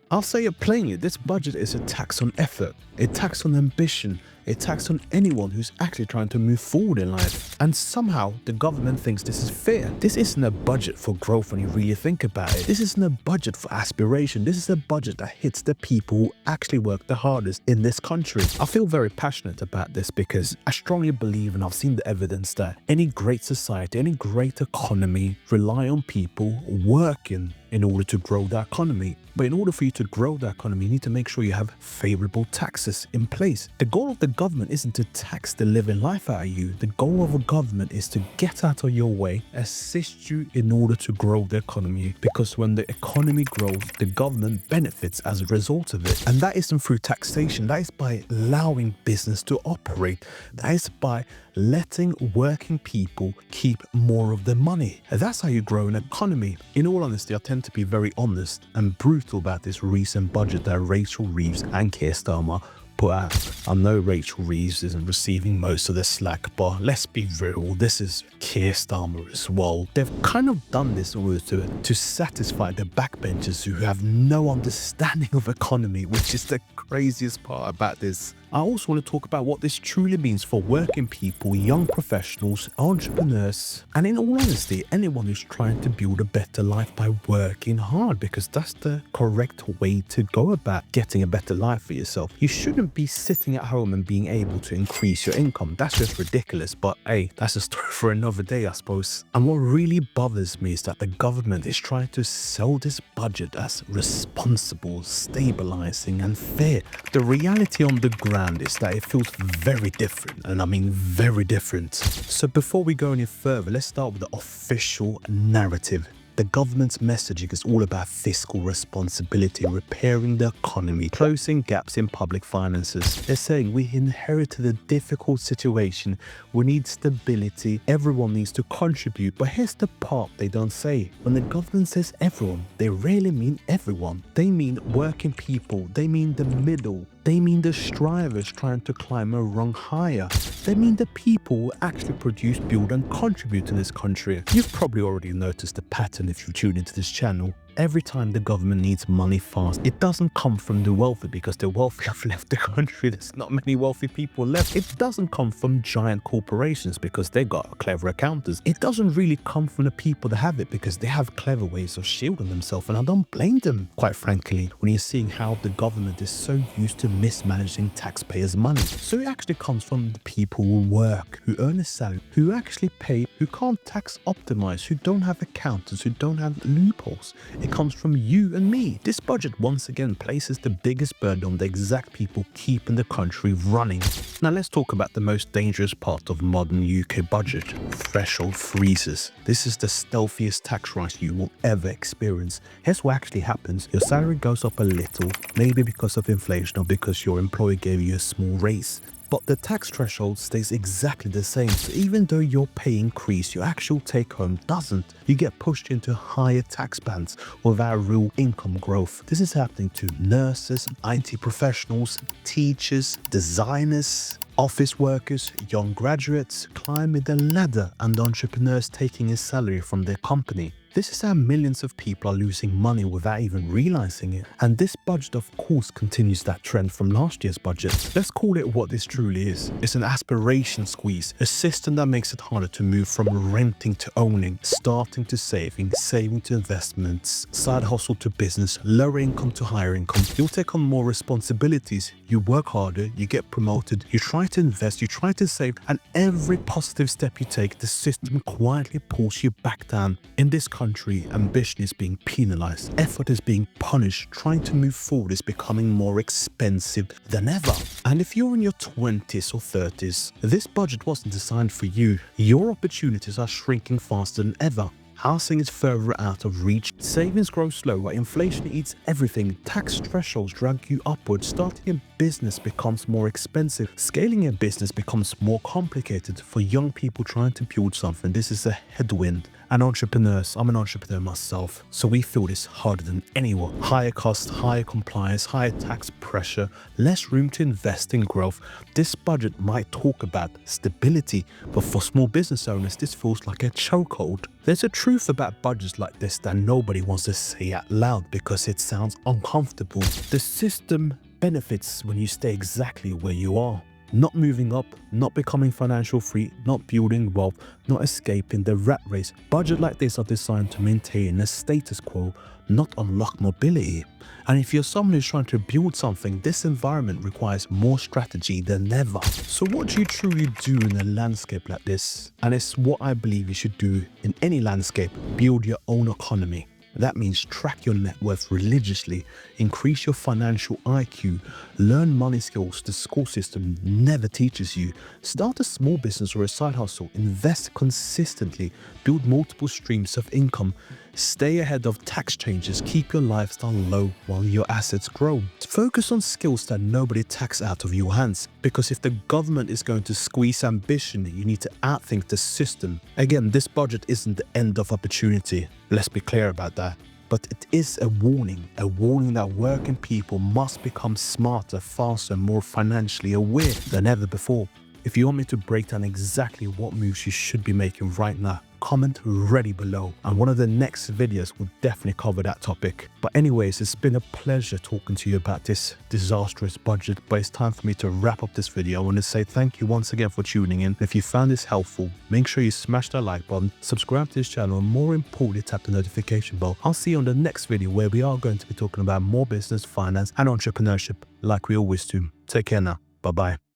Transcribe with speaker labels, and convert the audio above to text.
Speaker 1: I'll say it plainly, this budget is a tax on effort, a tax on ambition, a tax on anyone who's actually trying to move forward in life. And somehow the government thinks this is fair. This isn't a budget for growth when you really think about it. This isn't a budget for aspiration. This is a budget that hits the people who actually work the hardest in this country. I feel very passionate about this because I strongly believe, and I've seen the evidence, that any great society, any great economy rely on people working in order to grow the economy. But in order for you to grow the economy, you need to make sure you have favorable taxes in place. The goal of the government isn't to tax the living life out of you. The goal of a government is to get out of your way, assist you in order to grow the economy. Because when the economy grows, the government benefits as a result of it. And that isn't through taxation. That is by allowing business to operate. That is by letting working people keep more of their money. And that's how you grow an economy. In all honesty, I tend to be very honest and brutal about this recent budget that Rachel Reeves and Keir Starmer put out. I know Rachel Reeves isn't receiving most of the slack, but let's be real, this is Keir Starmer as well. They've kind of done this in order to satisfy the backbenchers who have no understanding of economy, which is the craziest part about this. I also want to talk about what this truly means for working people, young professionals, entrepreneurs, and in all honesty, anyone who's trying to build a better life by working hard, because that's the correct way to go about getting a better life for yourself. You shouldn't be sitting at home and being able to increase your income. That's just ridiculous. But hey, that's a story for another day, I suppose. And what really bothers me is that the government is trying to sell this budget as responsible, stabilizing, and fair. The reality on the ground is that it feels very different, and I mean very different. So before we go any further, let's start with the official narrative. The government's messaging is all about fiscal responsibility, repairing the economy, closing gaps in public finances. They're saying we inherited a difficult situation, we need stability, everyone needs to contribute. But here's the part they don't say. When the government says everyone, they rarely mean everyone. They mean working people, they mean the middle, they mean the strivers trying to climb a rung higher. They mean the people who actually produce, build and contribute to this country. You've probably already noticed the pattern if you tune into this channel. Every time the government needs money fast, it doesn't come from the wealthy because the wealthy have left the country. There's not many wealthy people left. It doesn't come from giant corporations because they got clever accountants. It doesn't really come from the people that have it because they have clever ways of shielding themselves, and I don't blame them, quite frankly, when you're seeing how the government is so used to mismanaging taxpayers' money. So it actually comes from the people who work, who earn a salary, who actually pay, who can't tax optimize, who don't have accountants, who don't have loopholes. It comes from you and me. This budget once again places the biggest burden on the exact people keeping the country running. Now let's talk about the most dangerous part of modern UK budget: threshold freezes. This is the stealthiest tax rise you will ever experience. Here's what actually happens. Your salary goes up a little, maybe because of inflation or because your employer gave you a small raise. But the tax threshold stays exactly the same, so even though your pay increase, your actual take-home doesn't. You get pushed into higher tax bands without real income growth. This is happening to nurses, IT professionals, teachers, designers, office workers, young graduates, climbing the ladder, and entrepreneurs taking a salary from their company. This is how millions of people are losing money without even realizing it. And this budget, of course, continues that trend from last year's budget. Let's call it what this truly is. It's an aspiration squeeze, a system that makes it harder to move from renting to owning, starting to saving, saving to investments, side hustle to business, lower income to higher income. You'll take on more responsibilities, you work harder, you get promoted, you try to invest, you try to save, and every positive step you take, the system quietly pulls you back down. In this country, ambition is being penalized, effort is being punished, trying to move forward is becoming more expensive than ever. And if you're in your 20s or 30s, this budget wasn't designed for you. Your opportunities are shrinking faster than ever. Housing is further out of reach, savings grow slower, inflation eats everything, tax thresholds drag you upwards, starting a business becomes more expensive, scaling a business becomes more complicated. For young people trying to build something, this is a headwind. And entrepreneurs, I'm an entrepreneur myself, so we feel this harder than anyone. Higher costs, higher compliance, higher tax pressure, less room to invest in growth. This budget might talk about stability, but for small business owners, this feels like a chokehold. There's a truth about budgets like this that nobody wants to say out loud because it sounds uncomfortable. The system benefits when you stay exactly where you are. Not moving up, not becoming financial free, not building wealth, not escaping the rat race. Budgets like this are designed to maintain a status quo, not unlock mobility. And if you're someone who's trying to build something, this environment requires more strategy than ever. So what do you truly do in a landscape like this? And it's what I believe you should do in any landscape: build your own economy. That means track your net worth religiously, increase your financial IQ, learn money skills the school system never teaches you, start a small business or a side hustle, invest consistently, build multiple streams of income, stay ahead of tax changes, keep your lifestyle low while your assets grow. Focus on skills that nobody tax out of your hands, because if the government is going to squeeze ambition, you need to outthink the system. Again, this budget isn't the end of opportunity. Let's be clear about that. But it is a warning that working people must become smarter, faster, and more financially aware than ever before. If you want me to break down exactly what moves you should be making right now, comment ready below, and one of the next videos will definitely cover that topic. But anyways, it's been a pleasure talking to you about this disastrous budget, but it's time for me to wrap up this video. I want to say thank you once again for tuning in. If you found this helpful, make sure you smash that like button, subscribe to this channel, and more importantly, tap the notification bell. I'll see you on the next video where we are going to be talking about more business, finance, and entrepreneurship like we always do. Take care now. Bye-bye.